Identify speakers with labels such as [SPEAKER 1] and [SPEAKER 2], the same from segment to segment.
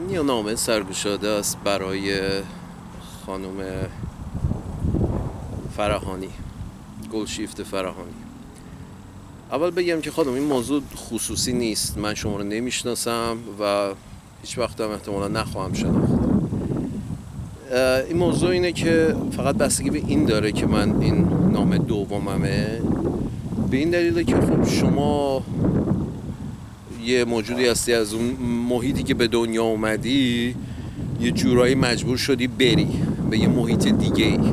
[SPEAKER 1] یه نامه سرگشاده است برای خانم فراهانی، گلشیفته فراهانی. اول بگم که خانم این موضوع خصوصی نیست، من شما رو نمیشناسم و هیچ وقت هم احتمالا نخواهم شناخت. این موضوع اینه که فقط بستگی به این داره که من این نامه دوممه، به این دلیله که خب شما یه موجودی هستی، از اون محیطی که به دنیا اومدی یه جورایی مجبور شدی بری به یه محیط دیگه ای.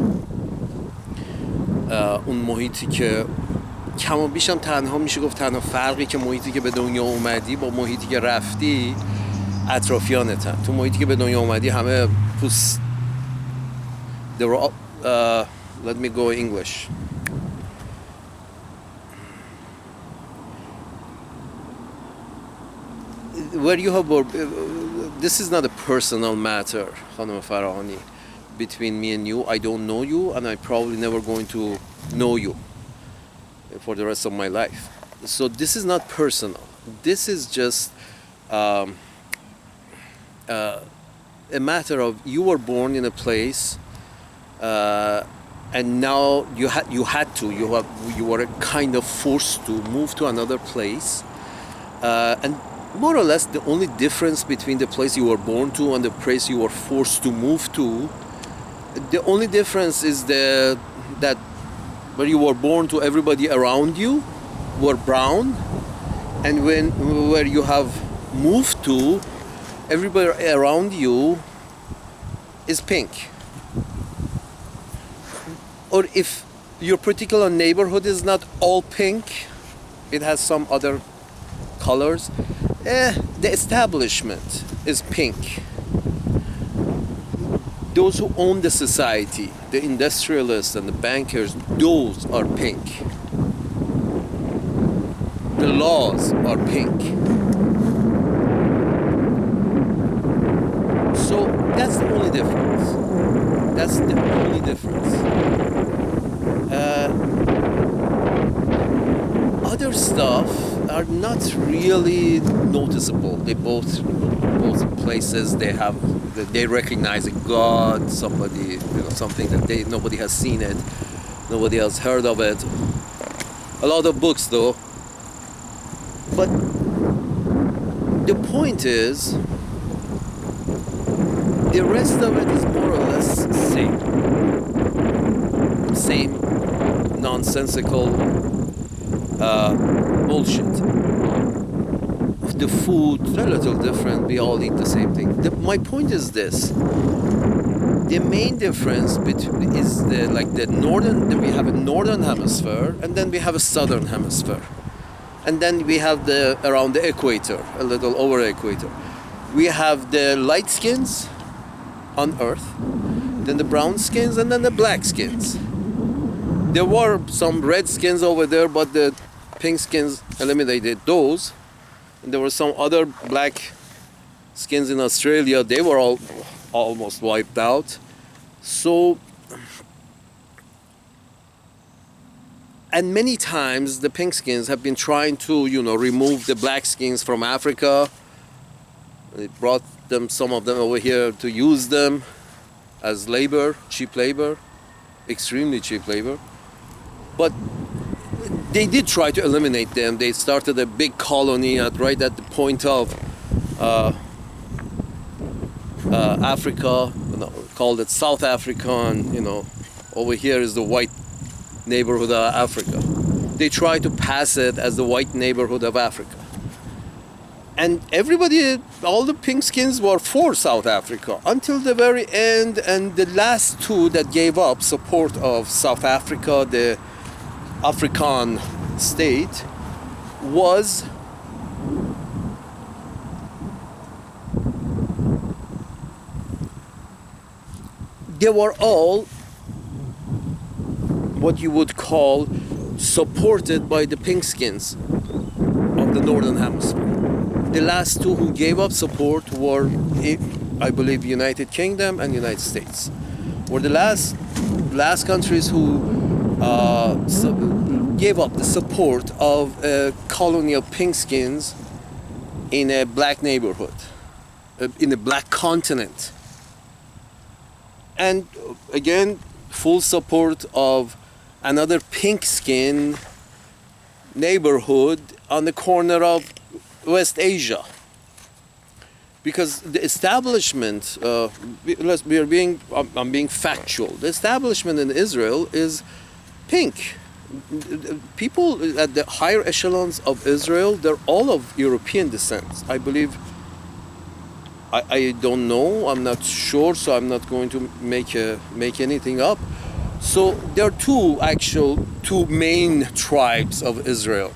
[SPEAKER 1] اون محیطی که کم و بیش هم تنها میشه گفت تنها فرقی که محیطی که به دنیا اومدی با محیطی که رفتی اطرافیانتن. تو محیطی که به دنیا اومدی همه پوست let me go English. Where you have this is not a personal matter, خانم فراهانی, between me and you. I don't know you and I'm probably never going to know you for the rest of my life. So this is not personal. This is just a matter of you were born in a place and now you were kind of forced to move to another place, and more or less the only difference between the place you were born to and the place you were forced to move to, the only difference is that where you were born to, everybody around you were brown, and where you have moved to, everybody around you is pink. Or if your particular neighborhood is not all pink, it has some other colors, the establishment is pink. Those who own the society, the industrialists and the bankers, those are pink. The laws are pink. So that's the only difference. That's the only difference. Other stuff are not really noticeable. They both places they recognize a god, somebody, something that nobody has seen it, nobody has heard of it. A lot of books though. But the point is, the rest of it is more or less same nonsensical bullshit. The food, they're a little different, we all eat the same thing. My point is this: the main difference is we have a northern hemisphere and then we have a southern hemisphere, and then we have around the equator, a little over the equator, we have the light skins on earth, then the brown skins, and then the black skins. There were some red skins over there, but the pink skins eliminated those. And there were some other black skins in Australia. They were all almost wiped out. So, and many times the pink skins have been trying to, remove the black skins from Africa. They brought some of them over here to use them as labor, cheap labor, extremely cheap labor. But they did try to eliminate them. They started a big colony right at the point of Africa, called it South Africa, and over here is the white neighborhood of Africa. They tried to pass it as the white neighborhood of Africa. And everybody, all the pink skins were for South Africa until the very end, and the last two that gave up support of South Africa, the African state, they were all what you would call supported by the pink skins of the northern hemisphere. The last two who gave up support were, I believe, United Kingdom and United States. Were the last countries who gave up the support of a colony of pink skins in a black neighborhood. in the black continent. And again, full support of another pink skin neighborhood on the corner of West Asia. Because the establishment, I'm being factual. The establishment in Israel is pink. People at the higher echelons of Israel, they're all of European descent. I believe, I don't know, I'm not sure, so I'm not going to make anything up. So there are two main tribes of Israel,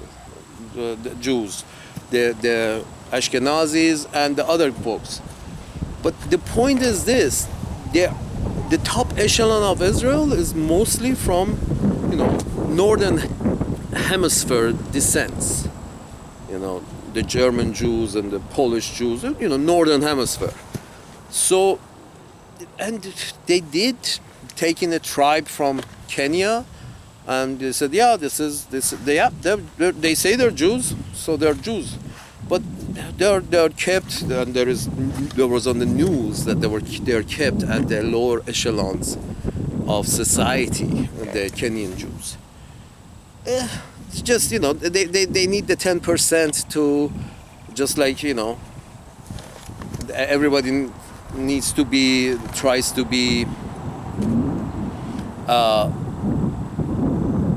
[SPEAKER 1] the Jews, the Ashkenazis and the other folks. But the point is this: the top echelon of Israel is mostly from, northern hemisphere descents. The German Jews and the Polish Jews, northern hemisphere. So, and they did take in a tribe from Kenya, and they said, yeah, they say they're Jews, so they're Jews. But they're kept, and there was on the news that they're kept at the lower echelons of society, the Kenyan Jews. It's just, they need the 10% to, just like, everybody tries to be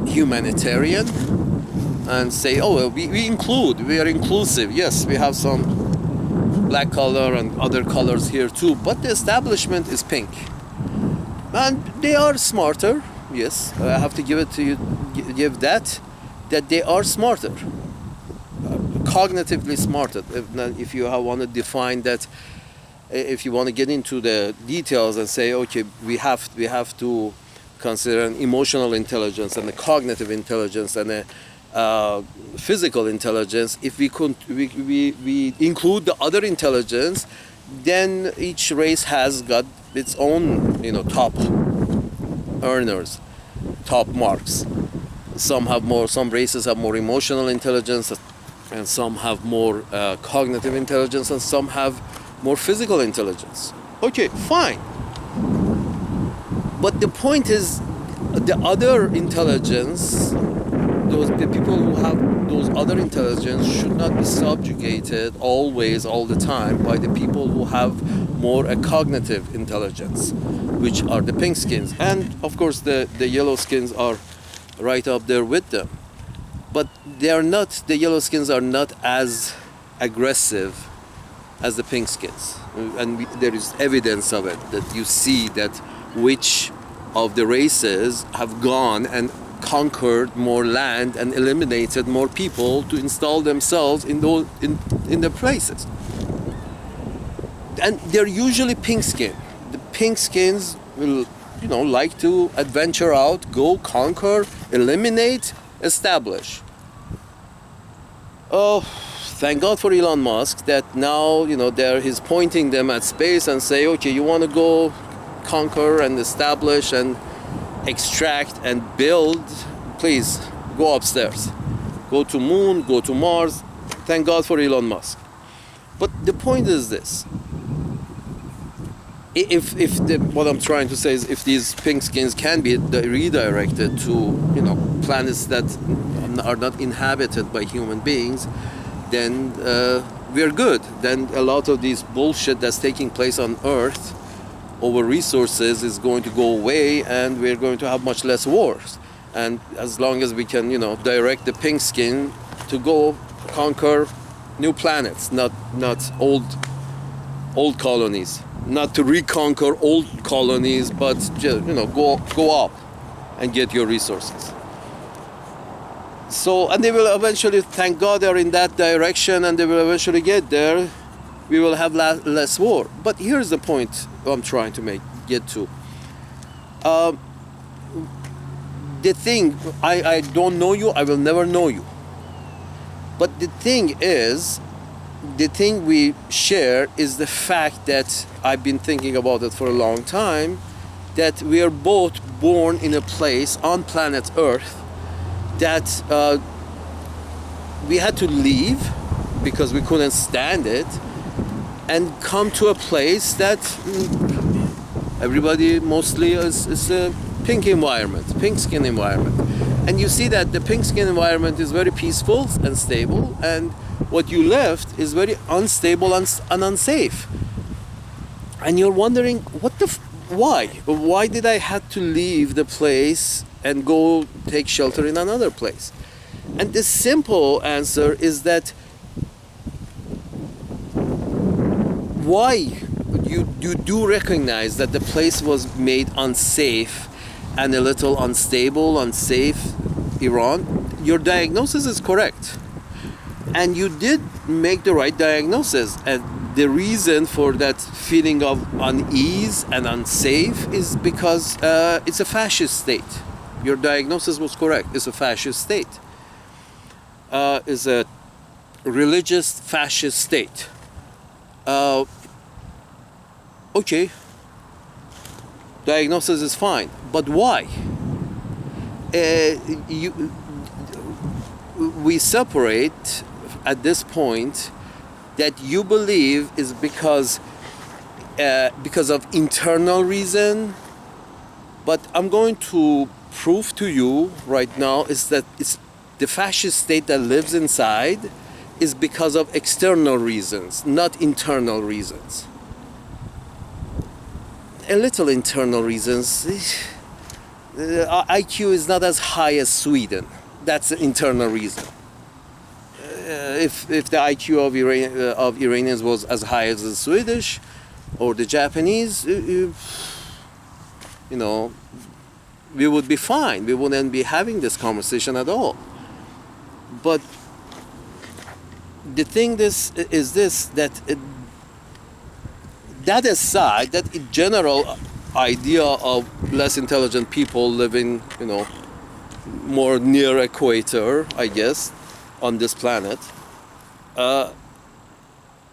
[SPEAKER 1] humanitarian and say, oh, well, we are inclusive. Yes, we have some black color and other colors here too, but the establishment is pink. And they are smarter, yes, I have to give that they are smarter, cognitively smarter. If you want to define that, if you want to get into the details and say, okay, we have to consider an emotional intelligence and a cognitive intelligence and a physical intelligence. If we include the other intelligence, then each race has got its own, top earners, top marks. Some races have more emotional intelligence, and some have more cognitive intelligence, and some have more physical intelligence. Okay, fine. But the point is, the other intelligence, the people who have those other intelligence should not be subjugated always, all the time, by the people who have more a cognitive intelligence, which are the pink skins. And of course the yellow skins are right up there with them. But the yellow skins are not as aggressive as the pink skins. And there is evidence of it, that you see that which of the races have gone and conquered more land and eliminated more people to install themselves in the places. And they're usually pink skin. The pink skins will, like to adventure out, go conquer, eliminate, establish. Oh, thank God for Elon Musk that now, he's pointing them at space and say, okay, you want to go conquer and establish and extract and build, please go upstairs. Go to moon, go to Mars. Thank God for Elon Musk. But the point is this. What I'm trying to say is, if these pink skins can be redirected to, planets that are not inhabited by human beings, then we're good. Then a lot of this bullshit that's taking place on Earth over resources is going to go away, and we're going to have much less wars. And as long as we can, direct the pink skin to go conquer new planets, not old colonies, not to reconquer old colonies, but go up and get your resources. So, and they will eventually, thank God they're in that direction, and they will eventually get there. We will have less war. But here's the point I'm trying to get to. The thing, I don't know you, I will never know you. But the thing is, the thing we share is the fact that I've been thinking about it for a long time, that we are both born in a place on planet Earth that we had to leave because we couldn't stand it. and come to a place that everybody mostly is a pink environment, pink skin environment. And you see that the pink skin environment is very peaceful and stable, and what you left is very unstable and unsafe. And you're wondering, why? Why did I have to leave the place and go take shelter in another place? And the simple answer is that why you do recognize that the place was made unsafe and a little unstable, unsafe, Iran. Your diagnosis is correct. And you did make the right diagnosis. And the reason for that feeling of unease and unsafe is because it's a fascist state. Your diagnosis was correct. It's a fascist state. It's a religious fascist state. Okay, diagnosis is fine, but why? We separate at this point that you believe is because of internal reason, but I'm going to prove to you right now is that it's the fascist state that lives inside is because of external reasons, not internal reasons. A little internal reasons. IQ is not as high as Sweden. That's an internal reason. If the IQ of Iranians was as high as the Swedish or the Japanese, we would be fine. We wouldn't be having this conversation at all. But the thing is that aside, that general idea of less intelligent people living, more near equator, I guess, on this planet.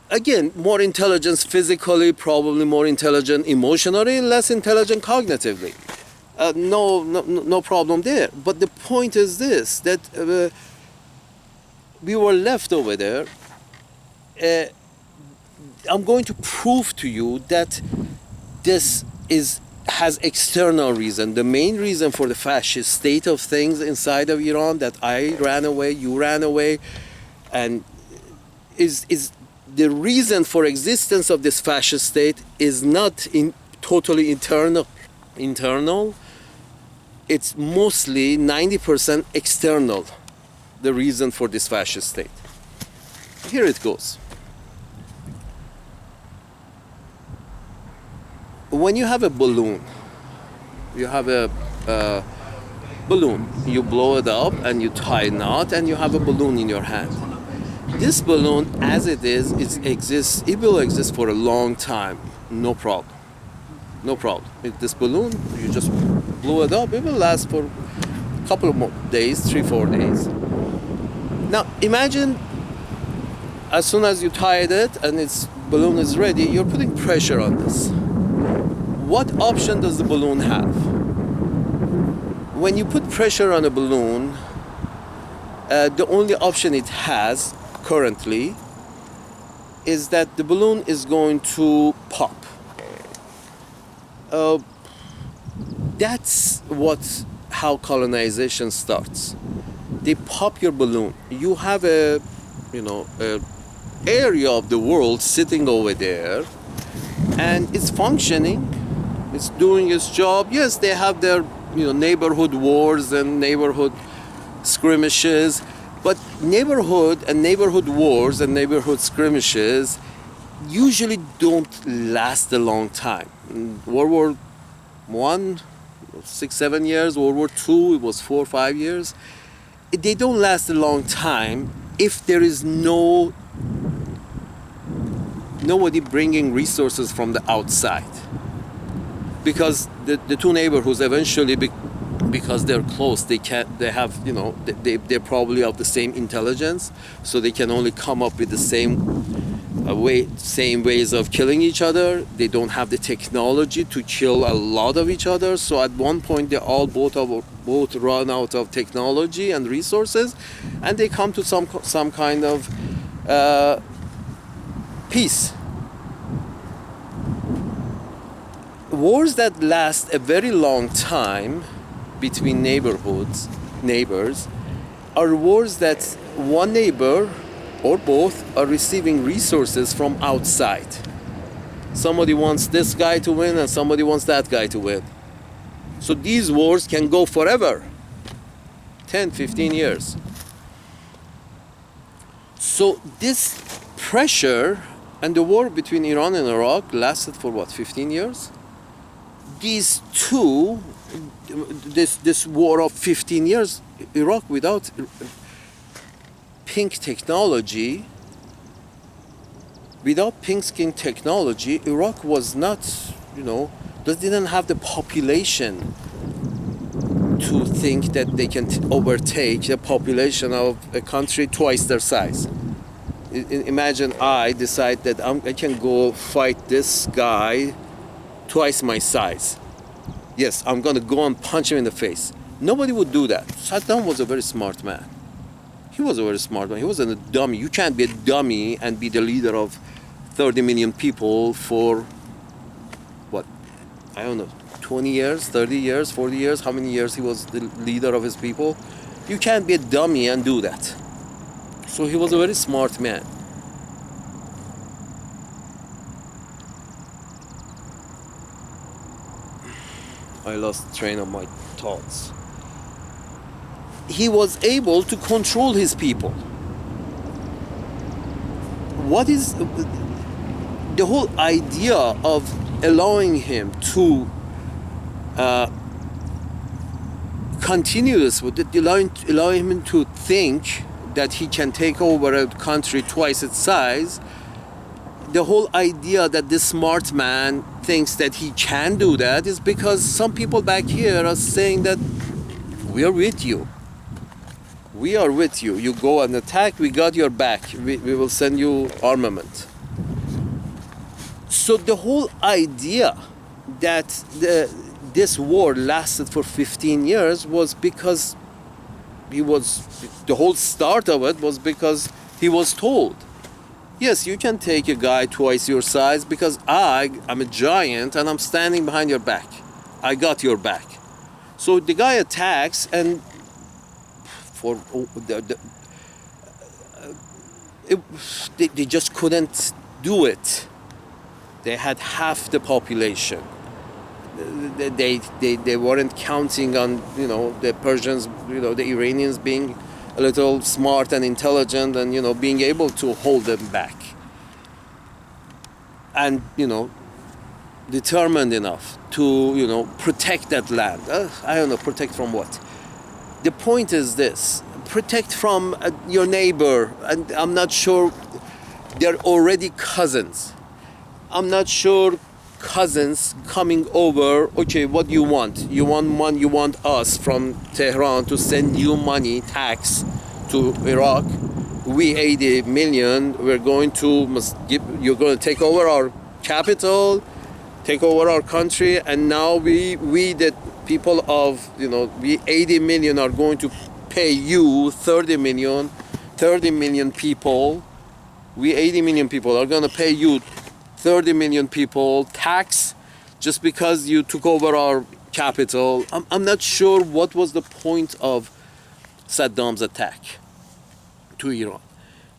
[SPEAKER 1] Again, more intelligence physically, probably more intelligent emotionally, less intelligent cognitively. No problem there. But the point is this, that we were left over there. I'm going to prove to you that this has external reason. The main reason for the fascist state of things inside of Iran, that I ran away, you ran away, and is the reason for existence of this fascist state is not totally internal. It's mostly 90% external, the reason for this fascist state. Here it goes. When you have a balloon, you blow it up and you tie a knot and you have a balloon in your hand. This balloon, as it will exist for a long time, no problem. This balloon, you just blow it up, it will last for a couple of more days, 3-4 days. Now imagine, as soon as you tied it and its balloon is ready, you're putting pressure on this. What option does the balloon have? When you put pressure on a balloon, the only option it has currently is that the balloon is going to pop. That's how colonization starts. They pop your balloon. You have a area of the world sitting over there, and it's functioning. It's doing its job. Yes, they have their neighborhood wars and neighborhood skirmishes, but neighborhood wars and neighborhood skirmishes usually don't last a long time. World War I, 6-7 years. World War II, it was 4 or 5 years. They don't last a long time if there is nobody bringing resources from the outside. Because the two neighborhoods eventually, because they're close, they're probably of the same intelligence, so they can only come up with the same ways of killing each other. They don't have the technology to kill a lot of each other, so at one point they all both run out of technology and resources, and they come to some kind of peace. wars that last a very long time between neighbors, are wars that one neighbor or both are receiving resources from outside. Somebody wants this guy to win and somebody wants that guy to win. So these wars can go forever, 10, 15 years. So this pressure, and the war between Iran and Iraq lasted for what, 15 years? These two, this war of 15 years, Iraq without pink technology, Iraq was not, they didn't have the population to think that they can overtake the population of a country twice their size. Imagine I decide that I can go fight this guy twice my size. Yes, I'm gonna go and punch him in the face. Nobody would do that. Saddam was a very smart man. He was a very smart man. He wasn't a dummy. You can't be a dummy and be the leader of 30 million people for, what, I don't know, 20 years, 30 years, 40 years, how many years he was the leader of his people. You can't be a dummy and do that. So he was a very smart man. I lost train of my thoughts. He was able to control his people. What is the whole idea of allowing him to continue this, allowing him to think that he can take over a country twice its size? The whole idea that this smart man thinks that he can do that is because some people back here are saying that we are with you. We are with you. You go and attack, we got your back. We will send you armament. So the whole idea that this war lasted for 15 years was because the whole start of it was because he was told, yes, you can take a guy twice your size because I'm a giant and I'm standing behind your back. I got your back. So the guy attacks, and they just couldn't do it. They had half the population. They weren't counting on the Persians, the Iranians being a little smart and intelligent and being able to hold them back, and determined enough to protect that land. I don't know, protect from what? The point is this: protect from your neighbor, and I'm not sure they're already cousins. I'm not sure cousins coming over. Okay, what do you want? You want us from Tehran to send you money, tax to Iraq. We 80 million. You're going to take over our capital, take over our country, and now we the people of we 80 million are going to pay you 30 million people. We 80 million people are going to pay you 30 million people tax just because you took over our capital. I'm not sure what was the point of Saddam's attack to Iran.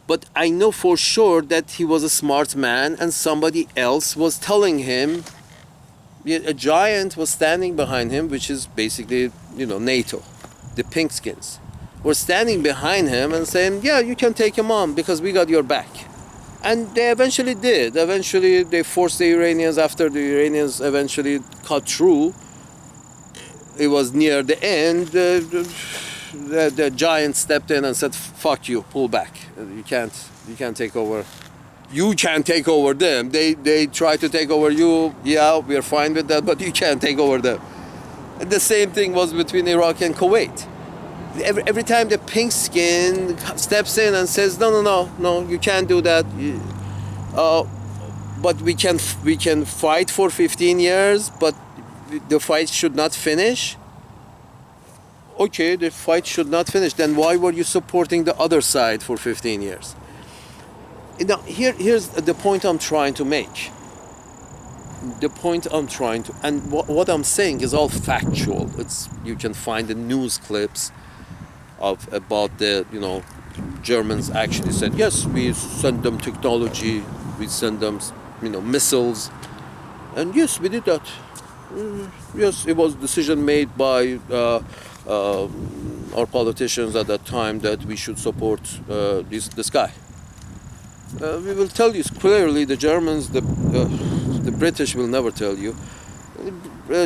[SPEAKER 1] But I know for sure that he was a smart man, and somebody else was telling him, a giant was standing behind him, which is basically, NATO, the pinkskins, were standing behind him and saying, yeah, you can take him on because we got your back. And they eventually did. Eventually, they forced the Iranians, after the Iranians eventually cut through, it was near the end, the giant stepped in and said, fuck you, pull back. You can't take over. You can't take over them. They try to take over you. Yeah, we're fine with that, but you can't take over them. And the same thing was between Iraq and Kuwait. Every time the pink skin steps in and says, no, you can't do that. But we can fight for 15 years, but the fight should not finish. Okay, the fight should not finish. Then why were you supporting the other side for 15 years? Now, here's the point I'm trying to make. the point I'm trying to, and what I'm saying is all factual. You can find the news clips about the Germans actually said yes, we send them technology, we send them missiles, and yes, we did that. Yes, it was a decision made by our politicians at that time that we should support this guy. We will tell you clearly, the Germans, the British will never tell you.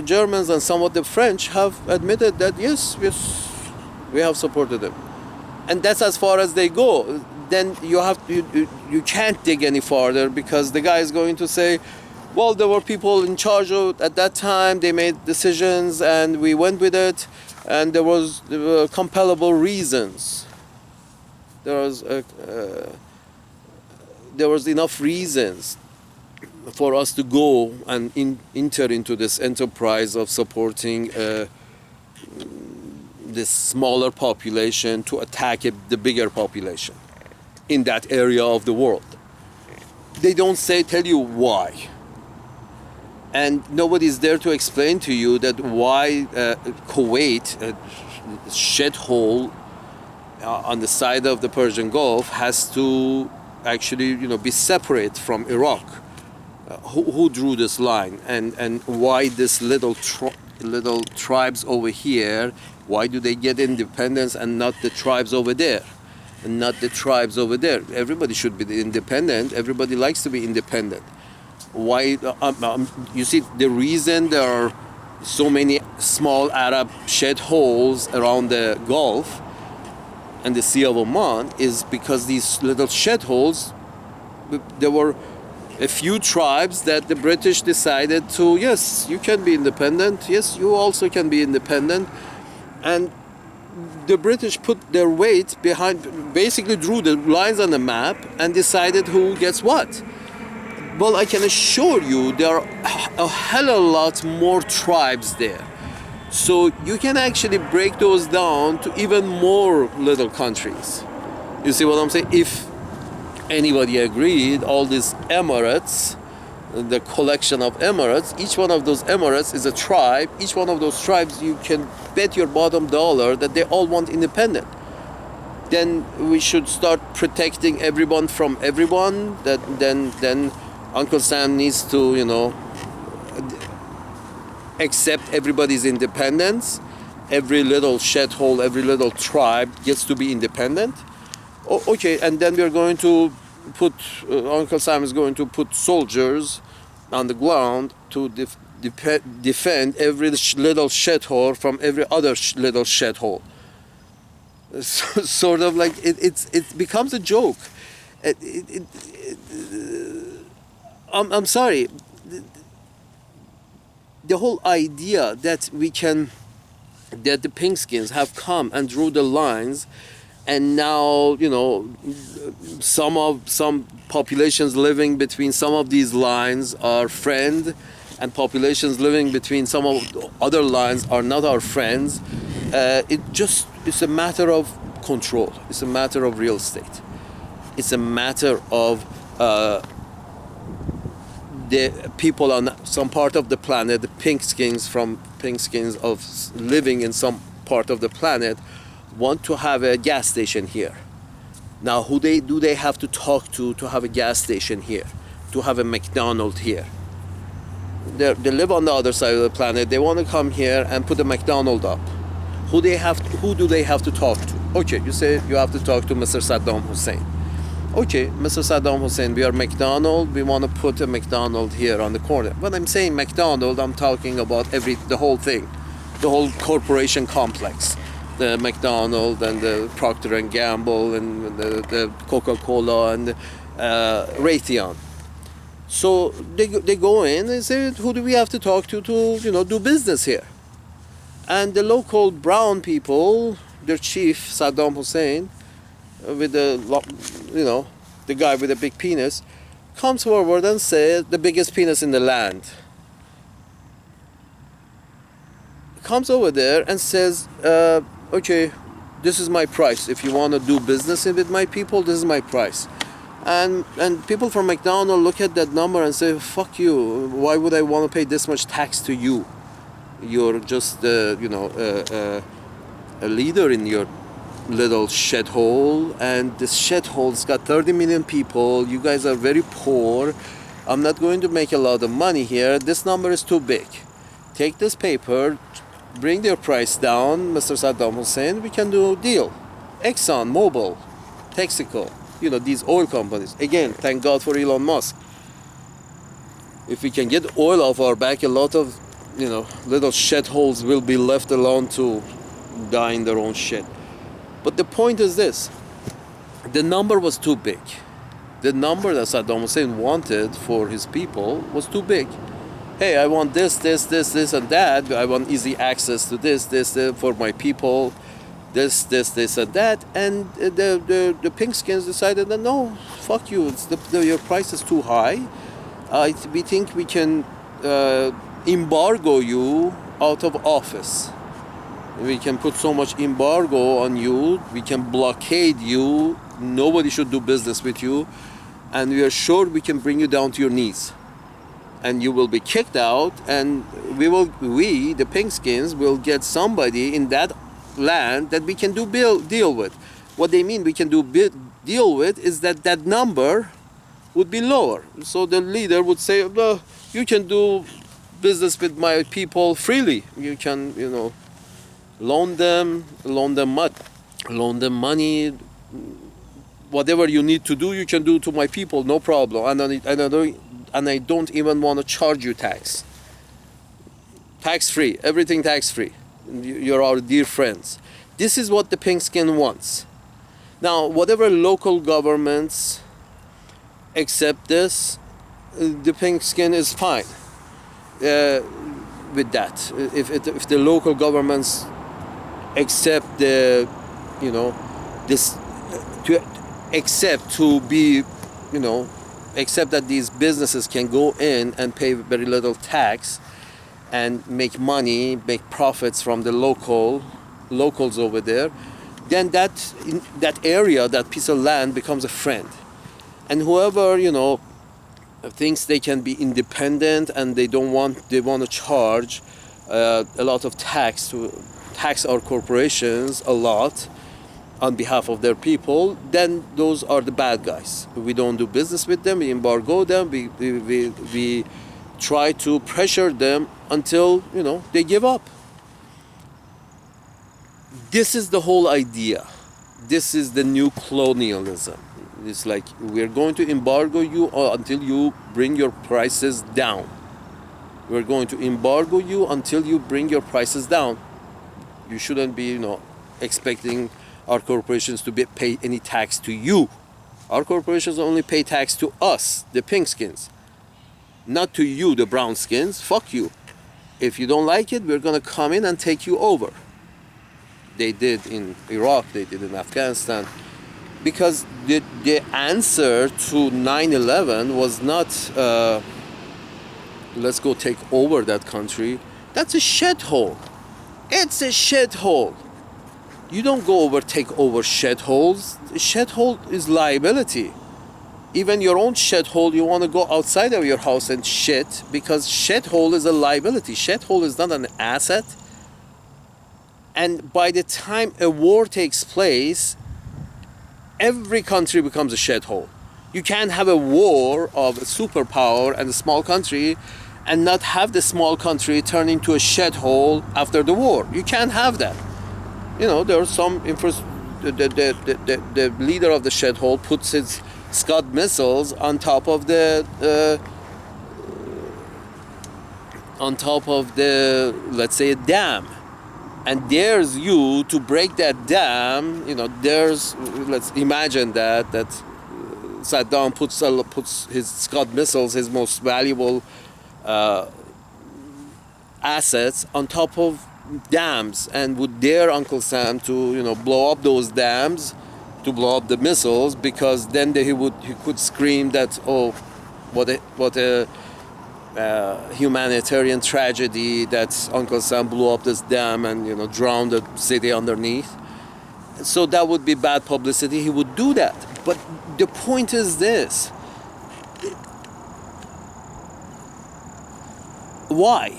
[SPEAKER 1] Germans and some of the French have admitted that yes, we have supported them, and that's as far as they go. Then you can't dig any farther, because the guy is going to say, well, there were people in charge at that time, they made decisions and we went with it, and there were compellable reasons. There was enough reasons for us to go and enter into this enterprise of supporting this smaller population to attack the bigger population in that area of the world. They don't tell you why. And nobody's there to explain to you that why Kuwait, a shithole on the side of the Persian Gulf, has to actually be separate from Iraq. Who drew this line, and why this little tribes over here, why do they get independence and not the tribes over there, and not the tribes over there? Everybody should be independent. Everybody likes to be independent. Why? You see, the reason there are so many small Arab shitholes around the Gulf and the Sea of Oman is because these little shitholes, there were a few tribes that the British decided to, yes, you can be independent, yes, you also can be independent. And the British put their weight behind, basically drew the lines on the map and decided who gets what. Well, I can assure you there are a hell of a lot more tribes there. So you can actually break those down to even more little countries. You see what I'm saying? If anybody agreed, all these emirates, the collection of emirates, each one of those emirates is a tribe. Each one of those tribes, you can bet your bottom dollar that they all want independence. Then we should start protecting everyone from everyone. Then Uncle Sam needs to, accept everybody's independence. Every little shithole, every little tribe gets to be independent. Okay, and then we're going to put, Uncle Sam is going to put soldiers on the ground to defend every little shithole from every other little shithole. Sort of like it becomes a joke. I'm sorry. The whole idea that that the Pinkskins have come and drew the lines, and now some populations living between some of these lines are friends, and populations living between some of other lines are not our friends. It's a matter of control. It's a matter of real estate. It's a matter of the people on some part of the planet, the Pinkskins of living in some part of the planet, want to have a gas station here. Now, who do they have to talk to have a gas station here, to have a McDonald's here? They live on the other side of the planet. They want to come here and put a McDonald's up. Who do they have to talk to? Okay, you say you have to talk to Mr. Saddam Hussein. Okay, Mr. Saddam Hussein, we are McDonald's. We want to put a McDonald's here on the corner. When I'm saying McDonald's, I'm talking about the whole thing, the whole corporation complex, the McDonald's and the Procter and Gamble and the Coca-Cola and Raytheon. So they go in and say, who do we have to talk to do business here? And the local brown people, their chief, Saddam Hussein, with the guy with the big penis, comes forward and says, the biggest penis in the land, comes over there and says, okay, this is my price. If you want to do business with my people, this is my price. And people from McDonald's look at that number and say, fuck you, why would I want to pay this much tax to you? You're just a leader in your little shithole, and this shithole's got 30 million people. You guys are very poor. I'm not going to make a lot of money here. This number is too big. Take this paper, bring their price down, Mr. Saddam Hussein, we can do a deal. Exxon, Mobil, Texaco, these oil companies. Again, thank God for Elon Musk. If we can get oil off our back, a lot of, little shitholes will be left alone to die in their own shit. But the point is this. The number was too big. The number that Saddam Hussein wanted for his people was too big. Hey, I want this, and that. I want easy access to this, for my people. This, and that. And the Pinkskins decided that no, fuck you. Your price is too high. We think we can embargo you out of office. We can put so much embargo on you. We can blockade you. Nobody should do business with you. And we are sure we can bring you down to your knees. And you will be kicked out. And we, the Pinkskins, will get somebody in that land that we can deal with. What they mean we can deal with is that number would be lower. So the leader would say, well, you can do business with my people freely. You can, loan them money, whatever you need to do, you can do to my people, no problem. And I don't even want to charge you tax. Tax free, everything tax free. You're our dear friends. This is what the Pinkskin wants. Now, whatever local governments accept this, the Pinkskin is fine with that. If the local governments accept this to accept that these businesses can go in and pay very little tax and make money, make profits from the locals over there, then that area, that piece of land becomes a friend. And whoever thinks they can be independent and they want to charge a lot of tax to tax our corporations a lot on behalf of their people, then those are the bad guys. We don't do business with them, we embargo them, we try to pressure them until, they give up. This is the whole idea. This is the new colonialism. It's like, we're going to embargo you until you bring your prices down. We're going to embargo you until you bring your prices down. You shouldn't be, expecting our corporations to pay any tax to you. Our corporations only pay tax to us, the Pinkskins. Not to you, the brownskins. Fuck you. If you don't like it, we're going to come in and take you over. They did in Iraq, they did in Afghanistan. Because the answer to 9/11 was not, let's go take over that country. That's a shithole. It's a shithole. You don't go take over shitholes. A shithole is liability. Even your own shithole, you want to go outside of your house and shit, because shithole is a liability. Shithole is not an asset. And by the time a war takes place, every country becomes a shithole. You can't have a war of a superpower and a small country and not have the small country turn into a shithole after the war. You can't have that. There are some the leader of the shithole puts his Scud missiles on top of the let's say, a dam, and dares you to break that dam. Let's imagine that Saddam puts his Scud missiles, his most valuable assets, on top of dams, and would dare Uncle Sam to blow up those dams, to blow up the missiles, because then he could scream that, oh, what a humanitarian tragedy that Uncle Sam blew up this dam and drowned the city underneath. So that would be bad publicity. He would do that. But the point is this. Why?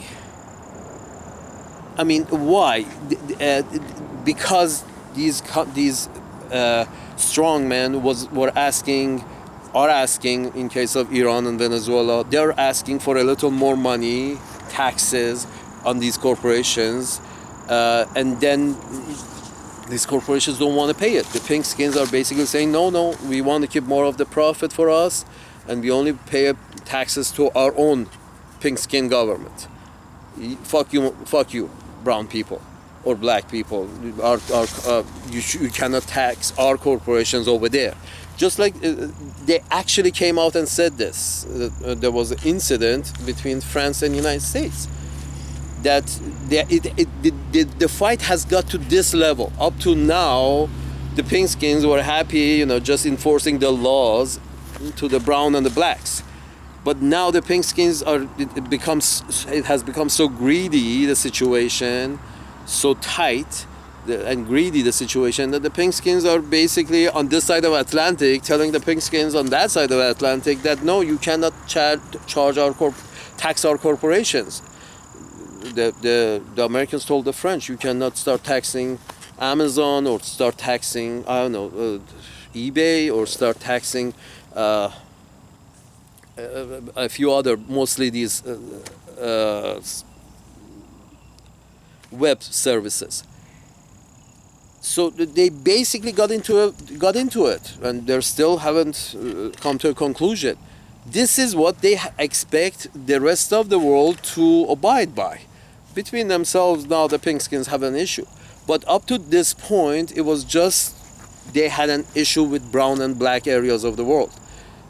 [SPEAKER 1] I mean, why? Because these strongmen are asking in case of Iran and Venezuela, they're asking for a little more money, taxes on these corporations, and then these corporations don't want to pay it. The pink skins are basically saying, no, we want to keep more of the profit for us, and we only pay taxes to our own pink skin government. Fuck you, brown people or black people. You cannot tax our corporations over there. Just like they actually came out and said this. There was an incident between France and United States. That the fight has got to this level. Up to now, the pink skins were happy, just enforcing the laws to the brown and the blacks. But now the pink skins it has become so greedy, the situation, so tight and greedy, the situation, that the pink skins are basically on this side of Atlantic telling the pink skins on that side of Atlantic that no, you cannot tax our corporations. The Americans told the French, you cannot start taxing Amazon or start taxing, eBay, or start taxing a few other, mostly these web services. So they basically got into it, and they still haven't come to a conclusion. This is what they expect the rest of the world to abide by. Between themselves, now the pink skins have an issue. But up to this point, it was just they had an issue with brown and black areas of the world.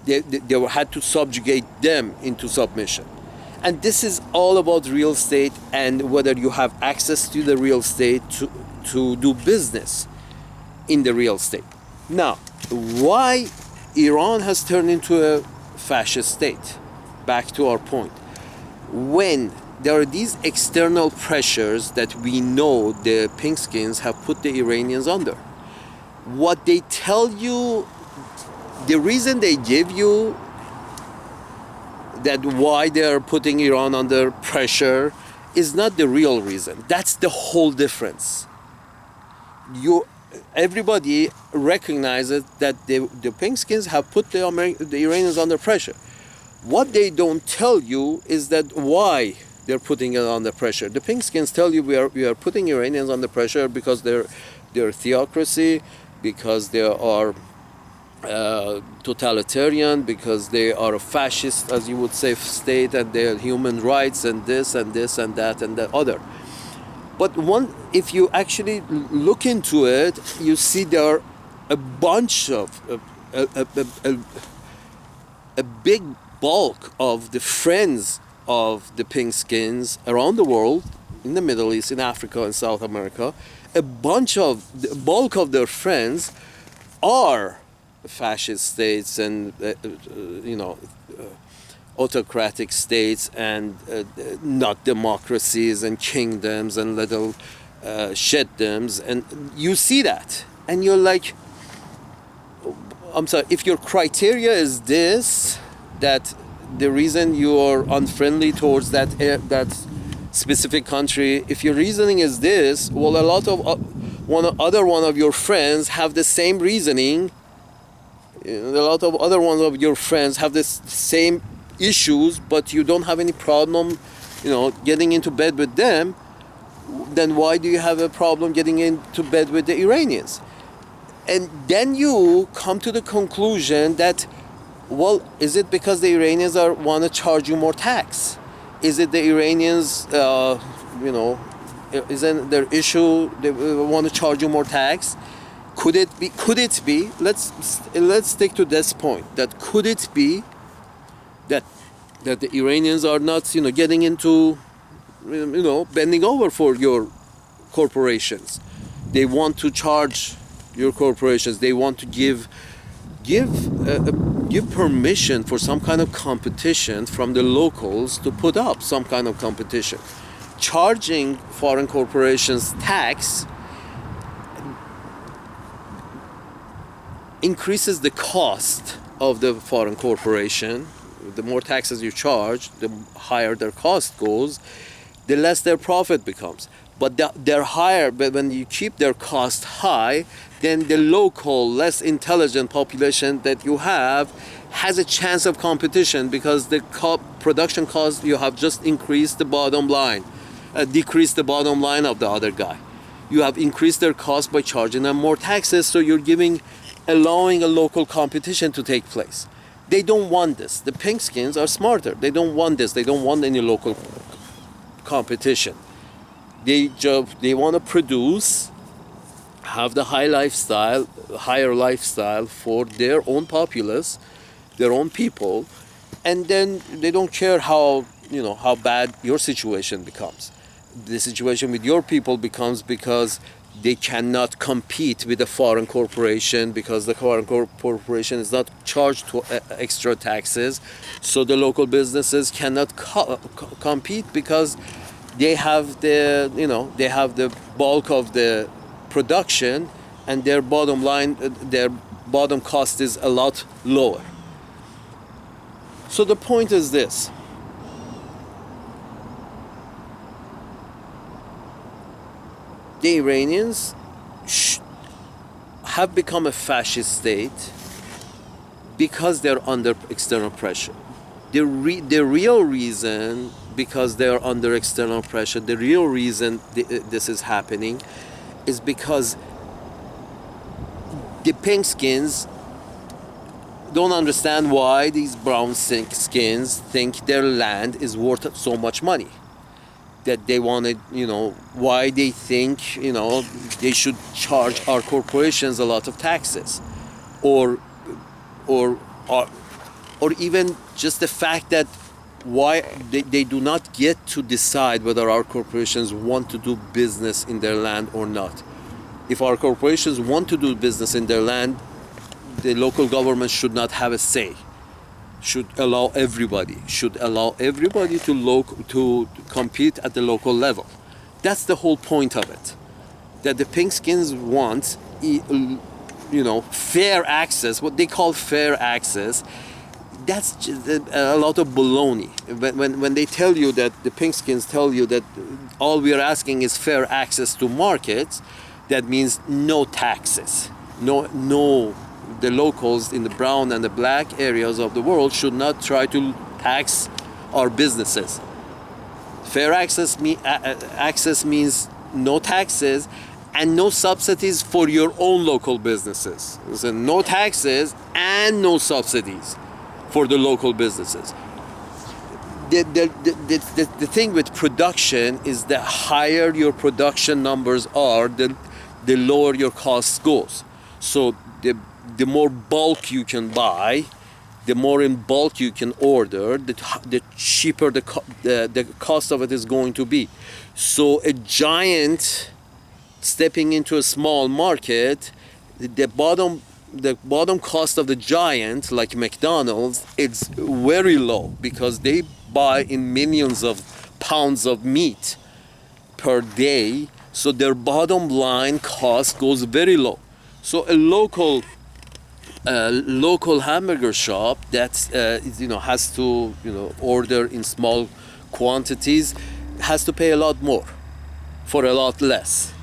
[SPEAKER 1] They had to subjugate them into submission. And this is all about real estate and whether you have access to the real estate to do business in the real estate. Now, why Iran has turned into a fascist state? Back to our point. When there are these external pressures that we know the pink skins have put the Iranians under, what they tell you, the reason they give you that why they are putting Iran under pressure is not the real reason. That's the whole difference. Everybody recognizes that the pink skins have put the Iranians under pressure. What they don't tell you is that why they're putting it under pressure. The pink skins tell you we are putting Iranians under pressure because they're theocracy, because they are totalitarian, because they are a fascist, as you would say, state, and they are human rights and this and this and that and the other. But if you actually look into it, you see there are a bunch of a big bulk of the friends of the pink skins around the world, in the Middle East, in Africa and South America. The bulk of their friends are fascist states and autocratic states and not democracies and kingdoms and little sheddoms, and you see that and you're like, I'm sorry, if your criteria is this, that the reason you are unfriendly towards that specific country, if your reasoning is this, well, a lot of one of your friends have the same reasoning. A lot of other ones of your friends have the same issues, but you don't have any problem, getting into bed with them. Then why do you have a problem getting into bed with the Iranians? And then you come to the conclusion that, well, is it because the Iranians want to charge you more tax? Is it the Iranians, isn't their issue they want to charge you more tax? Could it be? Let's stick to this point. That could it be that the Iranians are not, getting into, bending over for your corporations. They want to charge your corporations. They want to give permission for some kind of competition from the locals to put up some kind of competition. Charging foreign corporations tax increases the cost of the foreign corporation. The more taxes you charge, the higher their cost goes, the less their profit becomes. But they're higher, but when you keep their cost high, then the local, less intelligent population that you have has a chance of competition, because the production cost, you have just increased the bottom line, decreased the bottom line of the other guy. You have increased their cost by charging them more taxes, so you're allowing a local competition to take place. They don't want this. The pink skins are smarter. They don't want this. They don't want any local competition. They want to produce, have the higher lifestyle for their own populace, their own people, and then they don't care how bad your situation becomes. The situation with your people becomes because they cannot compete with the foreign corporation, because the foreign corporation is not charged to extra taxes, so the local businesses cannot compete, because they have the bulk of the production, and their bottom line, their bottom cost is a lot lower. So the point is this: the Iranians have become a fascist state because they're under external pressure. The real reason, because they're under external pressure, the real reason this is happening is because the pink skins don't understand why these brown skins think their land is worth so much money. That they wanted, why they think, they should charge our corporations a lot of taxes, or even just the fact that why they do not get to decide whether our corporations want to do business in their land or not. If our corporations want to do business in their land, the local government should not have a say. Should allow everybody to compete at the local level. That's the whole point of it. That the pink skins want, fair access, what they call fair access. That's just a lot of baloney. When they tell you that, the pink skins tell you that all we are asking is fair access to markets, that means no taxes. No. The locals in the brown and the black areas of the world should not try to tax our businesses. Fair access means no taxes and no subsidies for your own local businesses. So no taxes and no subsidies for the local businesses. The thing with production is the higher your production numbers are, the lower your cost goes. So the more bulk you can buy, the more in bulk you can order, the cheaper the cost of it is going to be. So a giant stepping into a small market, the bottom cost of the giant, like McDonald's, it's very low, because they buy in millions of pounds of meat per day. So their bottom line cost goes very low. So a local hamburger shop that has to order in small quantities has to pay a lot more for a lot less.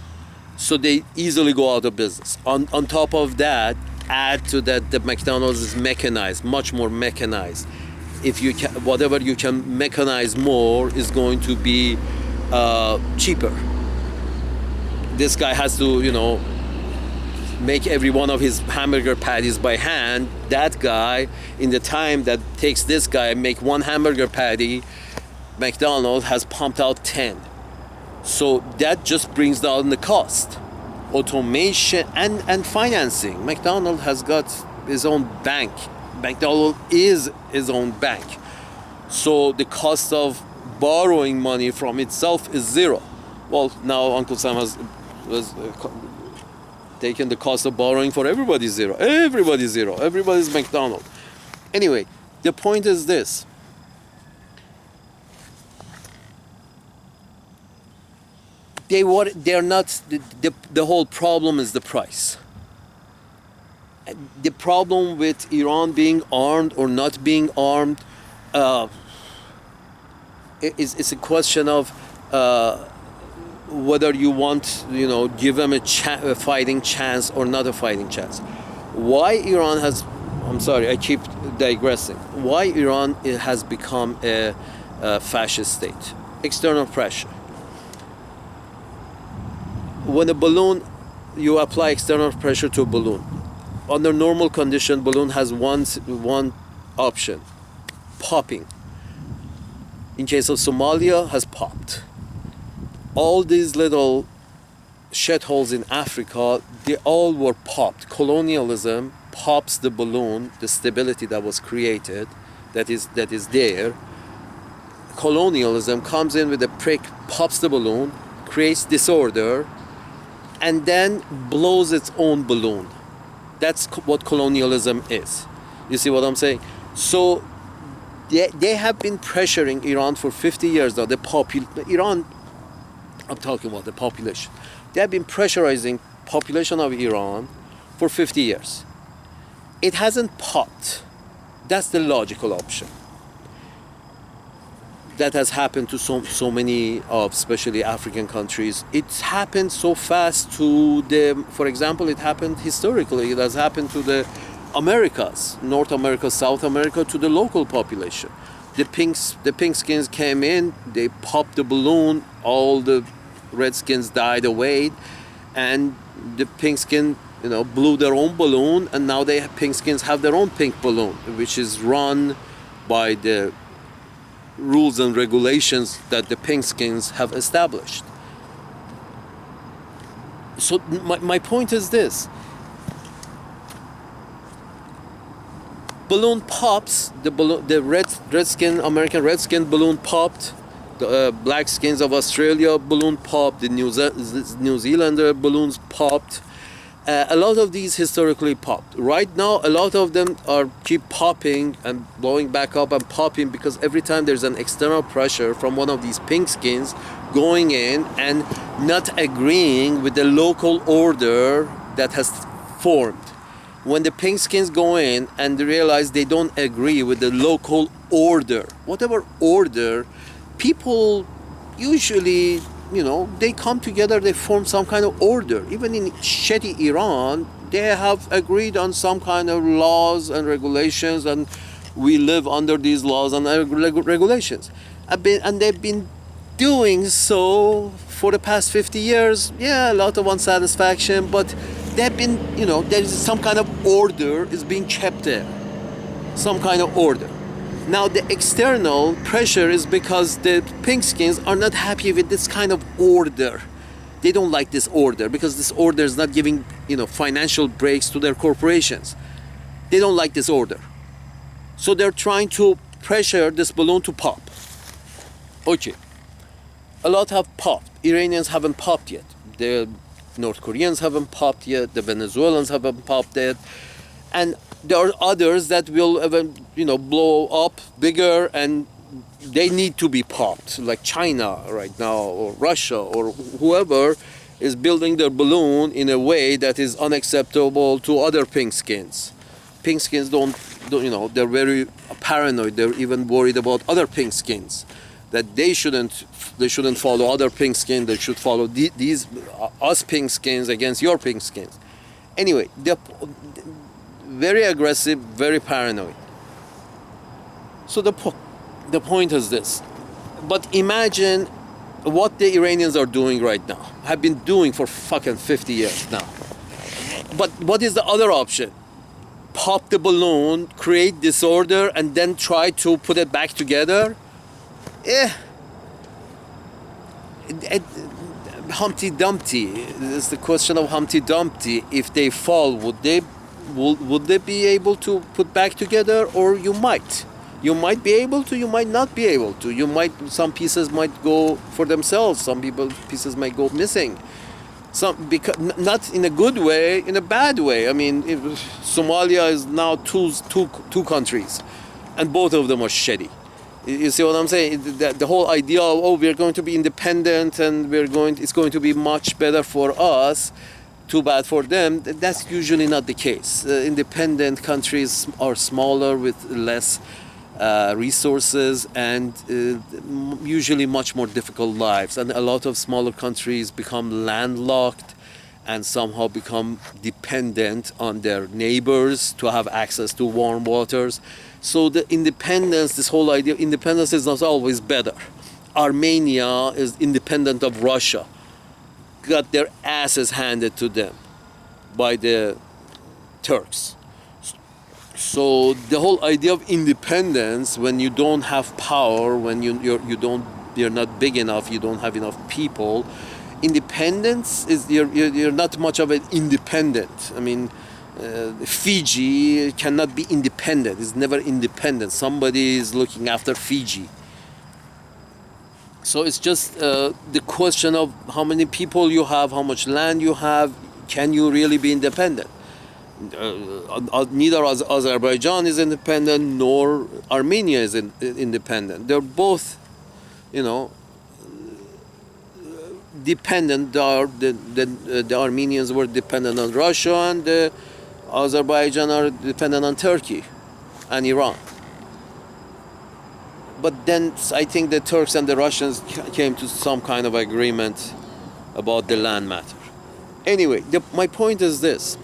[SPEAKER 1] So they easily go out of business. On top of that, add to that the McDonald's is mechanized, much more mechanized. If you whatever you can mechanize more is going to be cheaper. This guy has to make every one of his hamburger patties by hand. That guy, in the time that takes this guy make one hamburger patty, McDonald's has pumped out 10. So that just brings down the cost. Automation and financing. McDonald's has got his own bank. McDonald's is his own bank. So the cost of borrowing money from itself is zero. Well, now Uncle Sam has taken the cost of borrowing for everybody zero. Everybody's zero. Everybody's McDonald's. Anyway, the point is this. They're not, the whole problem is the price. The problem with Iran being armed or not being armed is a question of whether you want, give them a fighting chance or not a fighting chance. Why Iran has, I'm sorry, I keep digressing. Why Iran has become a fascist state? External pressure. When a balloon, you apply external pressure to a balloon. Under normal condition, balloon has one option, popping. In case of Somalia, has popped. All these little shitholes in Africa, they all were popped. Colonialism pops the balloon, the stability that was created, that is there. Colonialism comes in with a prick, pops the balloon, creates disorder, and then blows its own balloon. That's what colonialism is. You see what I'm saying? So they have been pressuring Iran for 50 years now. Iran, I'm talking about the population. They have been pressurizing population of Iran for 50 years. It hasn't popped. That's the logical option. That has happened to so many of, especially African countries. It's happened so fast to for example, it happened historically. It has happened to the Americas, North America, South America, to the local population. The pinkskins came in, they popped the balloon, all the redskins died away, and the pinkskin, blew their own balloon, and now pinkskins have their own pink balloon, which is run by the rules and regulations that the pinkskins have established. So my point is this. Balloon pops, the redskin, American redskin balloon popped, the black skins of Australia balloon popped, the New Zealander balloons popped. A lot of these historically popped. Right now, a lot of them keep popping and blowing back up and popping because every time there's an external pressure from one of these pinkskins going in and not agreeing with the local order that has formed. When the pinkskins go in and they realize they don't agree with the local order, whatever order, people usually, they come together, they form some kind of order. Even in shitty Iran, they have agreed on some kind of laws and regulations, and we live under these laws and regulations. And they've been doing so for the past 50 years. Yeah, a lot of unsatisfaction, but they've been, there is some kind of order is being kept there. Some kind of order. Now the external pressure is because the pinkskins are not happy with this kind of order. They don't like this order because this order is not giving, financial breaks to their corporations. They don't like this order. So they're trying to pressure this balloon to pop. Okay. A lot have popped. Iranians haven't popped yet. The North Koreans haven't popped yet. The Venezuelans haven't popped yet. And there are others that will, blow up bigger, and they need to be popped, like China right now, or Russia, or whoever is building their balloon in a way that is unacceptable to other pinkskins. Pinkskins they're very paranoid. They're even worried about other pinkskins, that they shouldn't follow other pinkskins. They should follow us pinkskins against your pinkskins. Anyway, they're very aggressive, very paranoid. So the point is this. But imagine what the Iranians are doing right now, have been doing for fucking 50 years now. But what is the other option? Pop the balloon, create disorder, and then try to put it back together? Humpty Dumpty. It's the question of Humpty Dumpty. If they fall, would they be able to put back together? Or you might be able to, you might not be able to. Some pieces might go for themselves. Some pieces might go missing. Because not in a good way, in a bad way. I mean, Somalia is now two countries, and both of them are shitty. You see what I'm saying? The whole idea of we're going to be independent and it's going to be much better for us. too bad for them. That's usually not the case. Independent countries are smaller with less resources and usually much more difficult lives. And a lot of smaller countries become landlocked and somehow become dependent on their neighbors to have access to warm waters. So the independence, this whole idea of independence is not always better. Armenia is independent of Russia, got their asses handed to them by the Turks. So the whole idea of independence, when you don't have power, when you're not big enough, you don't have enough people, independence is you're not much of an independent. I mean, Fiji cannot be independent. It's never independent. Somebody is looking after Fiji. So it's just the question of how many people you have, how much land you have. Can you really be independent? Neither Azerbaijan is independent nor Armenia is independent. They're both, dependent. The Armenians were dependent on Russia, and the Azerbaijan are dependent on Turkey and Iran. But then I think the Turks and the Russians came to some kind of agreement about the land matter. Anyway, my point is this.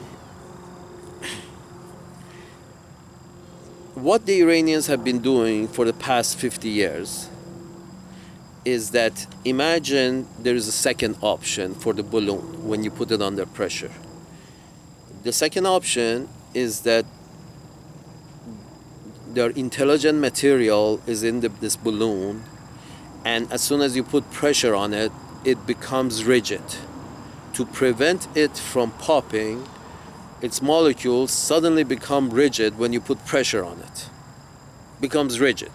[SPEAKER 1] What the Iranians have been doing for the past 50 years is that, imagine there is a second option for the balloon when you put it under pressure. The second option is that their intelligent material is in this balloon, and as soon as you put pressure on it, it becomes rigid. To prevent it from popping, its molecules suddenly become rigid when you put pressure on it. Becomes rigid.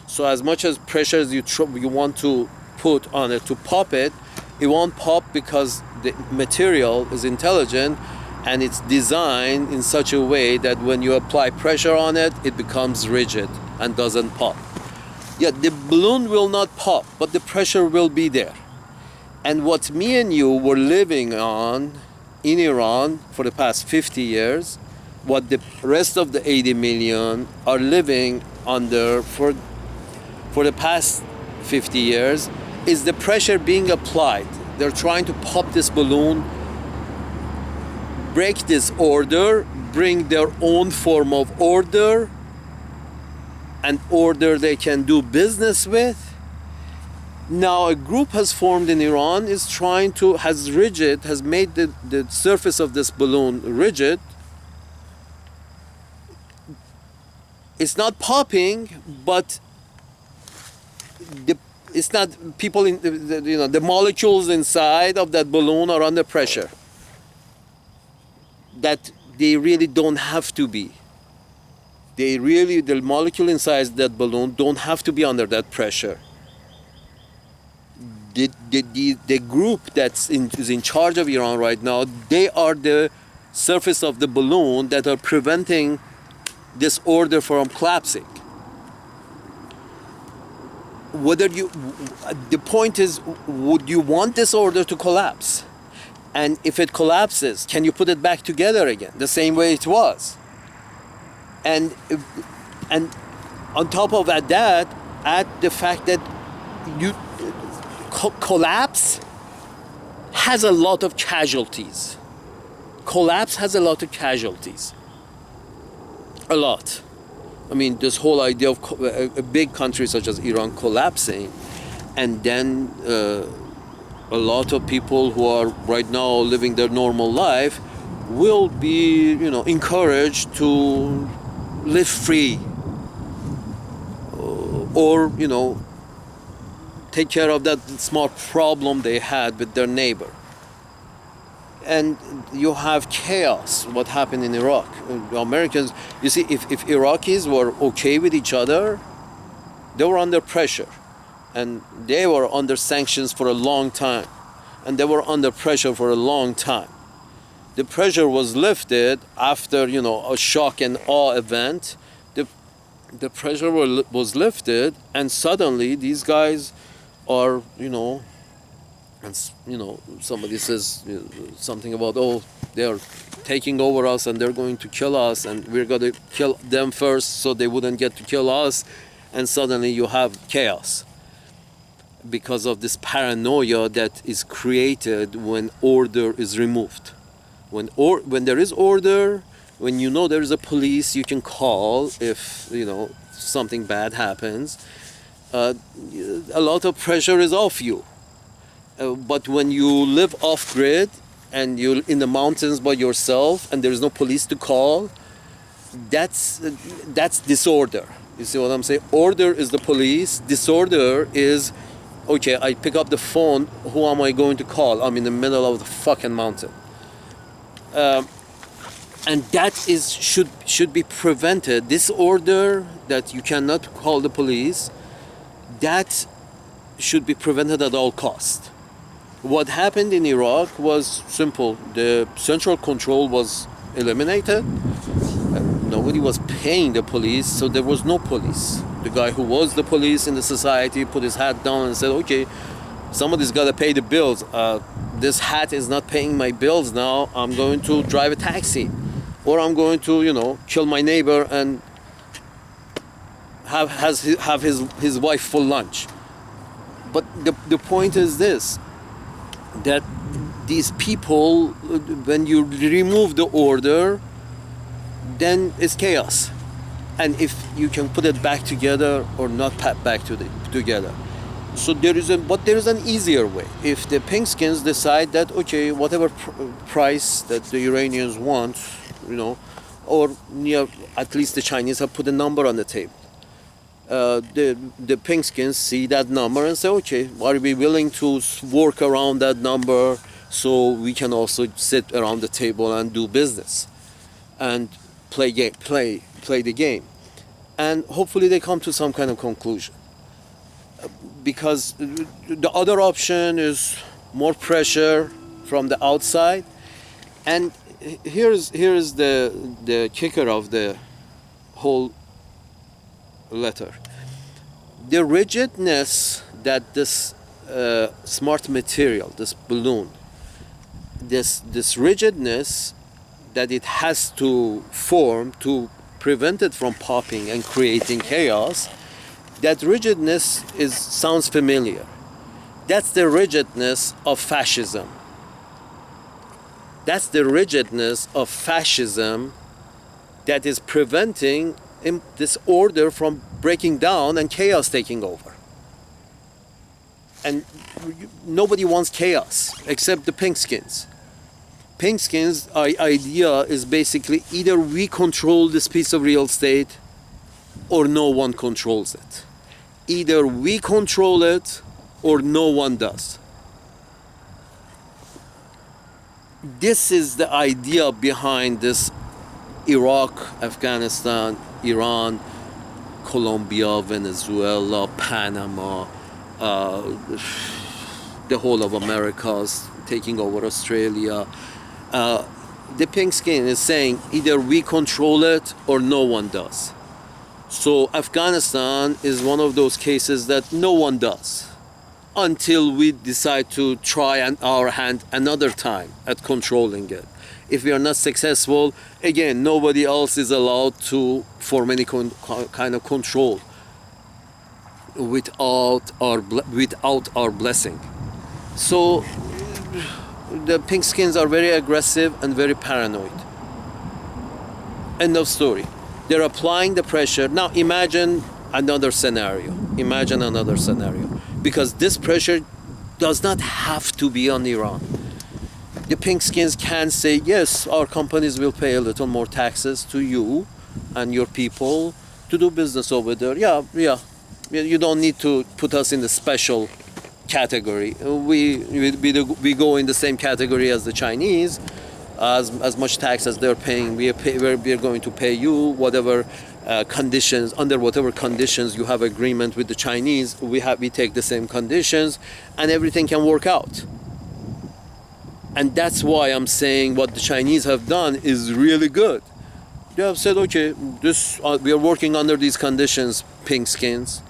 [SPEAKER 1] So as much as pressure as you want to put on it to pop it, it won't pop because the material is intelligent and it's designed in such a way that when you apply pressure on it, it becomes rigid and doesn't pop. Yeah, the balloon will not pop, but the pressure will be there. And what me and you were living on in Iran for the past 50 years, what the rest of the 80 million are living under for the past 50 years, is the pressure being applied. They're trying to pop this balloon, break this order, bring their own form of order, an order they can do business with. Now a group has formed in Iran, has made the surface of this balloon rigid. It's not popping, but it's not people in the molecules inside of that balloon are under pressure that they really don't have to be. The molecule inside that balloon don't have to be under that pressure. The group is in charge of Iran right now, they are the surface of the balloon that are preventing this order from collapsing. The point is, would you want this order to collapse? And if it collapses, can you put it back together again, the same way it was? And on top of that, add the fact that collapse has a lot of casualties. Collapse has a lot of casualties. A lot. I mean, this whole idea of a big country such as Iran collapsing, and then a lot of people who are right now living their normal life will be, encouraged to live free, or take care of that small problem they had with their neighbor. And you have chaos, what happened in Iraq. The Americans, you see, if Iraqis were okay with each other, they were under pressure. And they were under sanctions for a long time. And they were under pressure for a long time. The pressure was lifted after, a shock and awe event. The pressure was lifted, and suddenly these guys are, and somebody says something about, oh, they're taking over us and they're going to kill us and we're going to kill them first so they wouldn't get to kill us, and suddenly you have chaos because of this paranoia that is created when order is removed. When there is order, when there is a police you can call if something bad happens, a lot of pressure is off you. But when you live off grid and you're in the mountains by yourself and there's no police to call, that's disorder. You see what I'm saying? Order is the police. Disorder is, okay, I pick up the phone, who am I going to call? I'm in the middle of the fucking mountain. And that should be prevented. Disorder that you cannot call the police, that should be prevented at all costs. What happened in Iraq was simple. The central control was eliminated. Nobody was paying the police, so there was no police. The guy who was the police in the society put his hat down and said, okay, somebody's got to pay the bills. This hat is not paying my bills now. I'm going to drive a taxi. Or I'm going to, kill my neighbor and have his wife for lunch. But the point is this, that these people, when you remove the order, then it's chaos. And if you can put it back together or not put back together. So there is an easier way. If the Pinkskins decide that, okay, whatever price that the Iranians want, or at least the Chinese have put a number on the table. The Pinkskins see that number and say, okay, are we willing to work around that number so we can also sit around the table and do business and play the game, and hopefully they come to some kind of conclusion. Because the other option is more pressure from the outside, and here's the kicker of the whole letter. The rigidness that this smart material, this balloon, this rigidness that it has to form to prevent it from popping and creating chaos, that rigidness sounds familiar. That's the rigidness of fascism. That's the rigidness of fascism that is preventing this order from breaking down and chaos taking over. And nobody wants chaos except the Pinkskins. Pinkskins' idea is basically either we control this piece of real estate or no one controls it. Either we control it or no one does. This is the idea behind this Iraq, Afghanistan, Iran, Colombia, Venezuela, Panama, the whole of Americas taking over Australia. The Pinkskin is saying either we control it or no one does. So Afghanistan is one of those cases that no one does until we decide to try our hand another time at controlling it. If we are not successful, again, nobody else is allowed to form any kind of control without our blessing. So the Pinkskins are very aggressive and very paranoid. End of story. They're applying the pressure. Now imagine another scenario. Because this pressure does not have to be on Iran. The Pinkskins can say, yes, our companies will pay a little more taxes to you and your people to do business over there. Yeah. You don't need to put us in the special category. We go in the same category as the Chinese. As much tax as they're paying, we are going to pay you whatever conditions, under whatever conditions you have agreement with the Chinese. We take the same conditions, and everything can work out. And that's why I'm saying what the Chinese have done is really good. They have said, okay, we are working under these conditions, Pinkskins.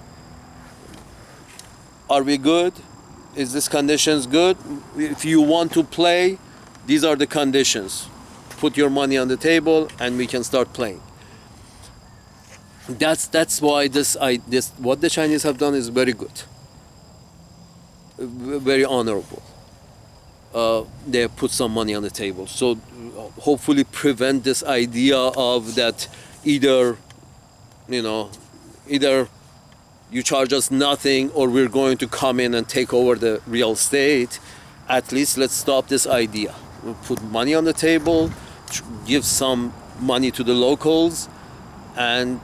[SPEAKER 1] Are we good? is this conditions good? If you want to play, these are the conditions. Put your money on the table and we can start playing. That's why this what the Chinese have done is very good, very honorable. They have put some money on the table, so hopefully prevent this idea of that either you charge us nothing or we're going to come in and take over the real estate. At least let's stop this idea. We'll put money on the table, give some money to the locals, and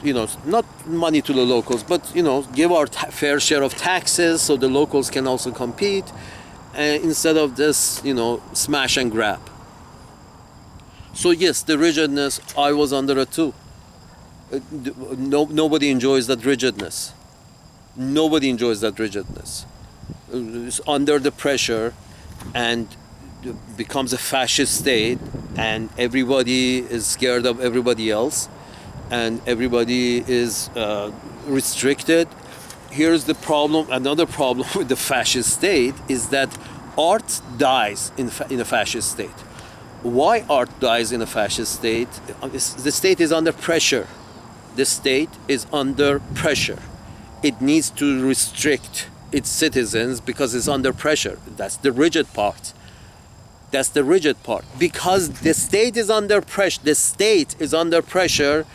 [SPEAKER 1] not money to the locals, but give our fair share of taxes so the locals can also compete, instead of this smash and grab. So yes, the rigidness, I was under it too. Nobody enjoys that rigidness. Nobody enjoys that rigidness. It's under the pressure and becomes a fascist state, and everybody is scared of everybody else, and everybody is restricted. Here's the problem. Another problem with the fascist state is that art dies in a fascist state. Why art dies in a fascist state? The state is under pressure. The state is under pressure. It needs to restrict its citizens because it's under pressure. That's the rigid part. That's the rigid part. Because the state is under pressure. The state is under pressure.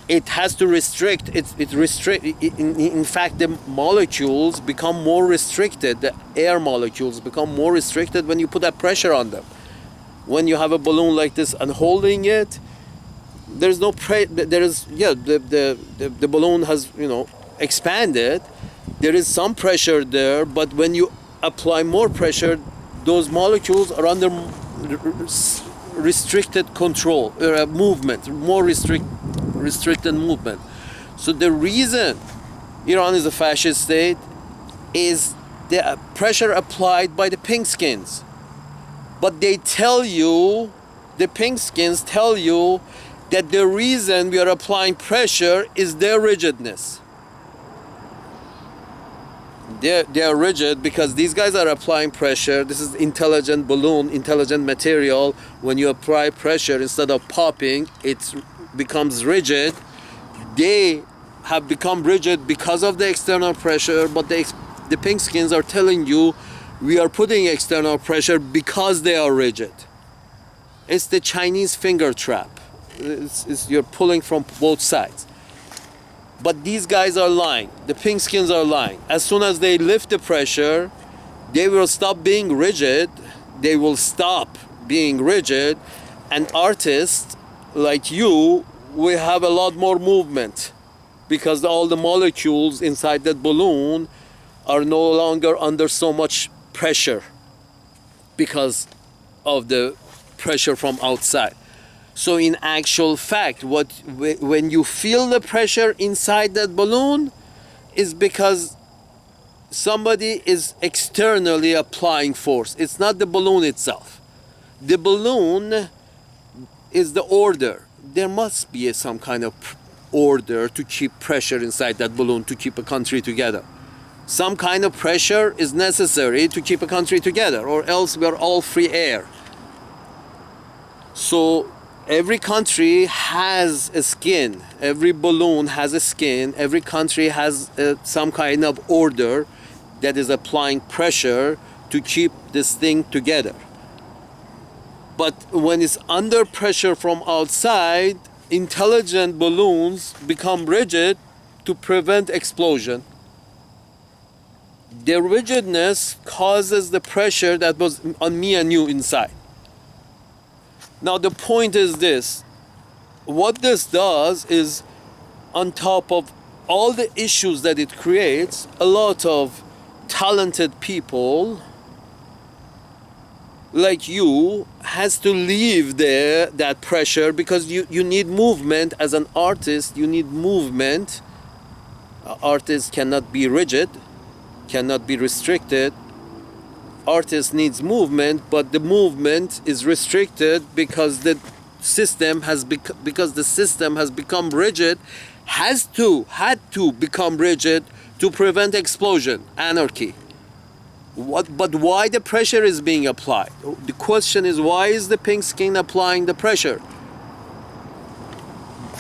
[SPEAKER 1] It has to restrict. In fact, the molecules become more restricted. The air molecules become more restricted when you put that pressure on them. When you have a balloon like this and holding it, there's no the balloon has expanded. There is some pressure there, but when you apply more pressure, those molecules are under restricted control, movement, more restricted movement. So the reason Iran is a fascist state is the pressure applied by the pink skins. But they tell you, the pink skins tell you, that the reason we are applying pressure is their rigidness. They are rigid because these guys are applying pressure. This is intelligent balloon, intelligent material. When you apply pressure, instead of popping, it becomes rigid. They have become rigid because of the external pressure, but the pink skins are telling you we are putting external pressure because they are rigid. It's the Chinese finger trap. You're pulling from both sides. But these guys are lying. The pink skins are lying. As soon as they lift the pressure, they will stop being rigid. They will stop being rigid. And artists like you, we have a lot more movement because all the molecules inside that balloon are no longer under so much pressure because of the pressure from outside. So in actual fact, when you feel the pressure inside that balloon is because somebody is externally applying force. It's not the balloon itself. The balloon is the order. There must be some kind of order to keep pressure inside that balloon, to keep a country together. Some kind of pressure is necessary to keep a country together, or else we are all free air. So every country has a skin. Every balloon has a skin. Every country has some kind of order that is applying pressure to keep this thing together. But when it's under pressure from outside, intelligent balloons become rigid to prevent explosion. Their rigidness causes the pressure that was on me and you inside. Now the point is this. What this does is, on top of all the issues that it creates, a lot of talented people like you has to leave that pressure, because you need movement. As an artist, you need movement. Artists cannot be rigid, cannot be restricted. Artist needs movement, but the movement is restricted because the system has become rigid, had to become rigid to prevent explosion, anarchy. But why the pressure is being applied? The question is, why is the pink skin applying the pressure?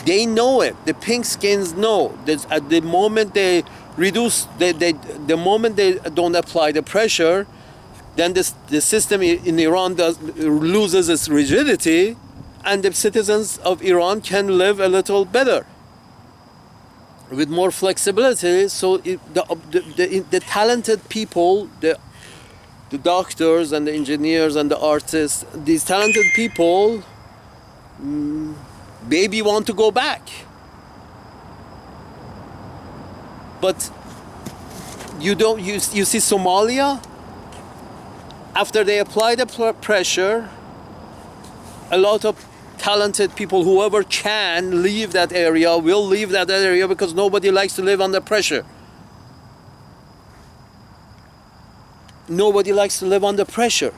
[SPEAKER 1] They know it. The pink skins know that at the moment they reduce, the moment they don't apply the pressure, then the system in Iran loses its rigidity, and the citizens of Iran can live a little better with more flexibility. So the talented people, the doctors and the engineers and the artists, these talented people maybe want to go back. But you see Somalia, after they apply the pressure, a lot of talented people, whoever can leave that area, will leave that area, because nobody likes to live under pressure. Nobody likes to live under pressure.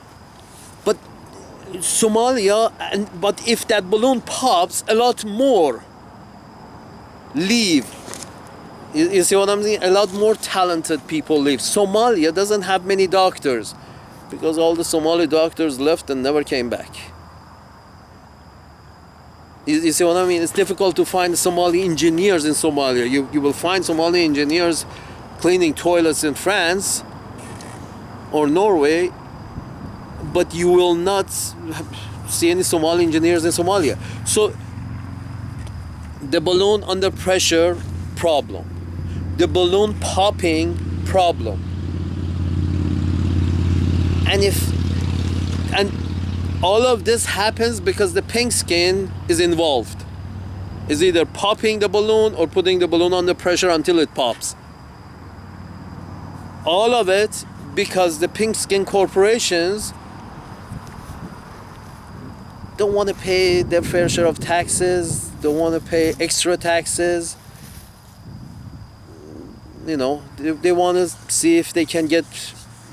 [SPEAKER 1] But Somalia, but if that balloon pops, a lot more leave. You see what I'm saying? A lot more talented people leave. Somalia doesn't have many doctors, because all the Somali doctors left and never came back. You see what I mean? It's difficult to find Somali engineers in Somalia. You will find Somali engineers cleaning toilets in France or Norway, but you will not see any Somali engineers in Somalia. So the balloon under pressure, problem. The balloon popping, problem. And all of this happens because the pink skin is involved. Is either popping the balloon or putting the balloon under pressure until it pops. All of it because the pink skin corporations don't want to pay their fair share of taxes, don't want to pay extra taxes. You know, they want to see if they can get,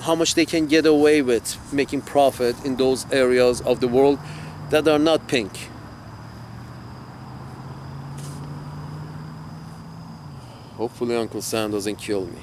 [SPEAKER 1] how much they can get away with making profit in those areas of the world that are not pink. Hopefully Uncle Sam doesn't kill me.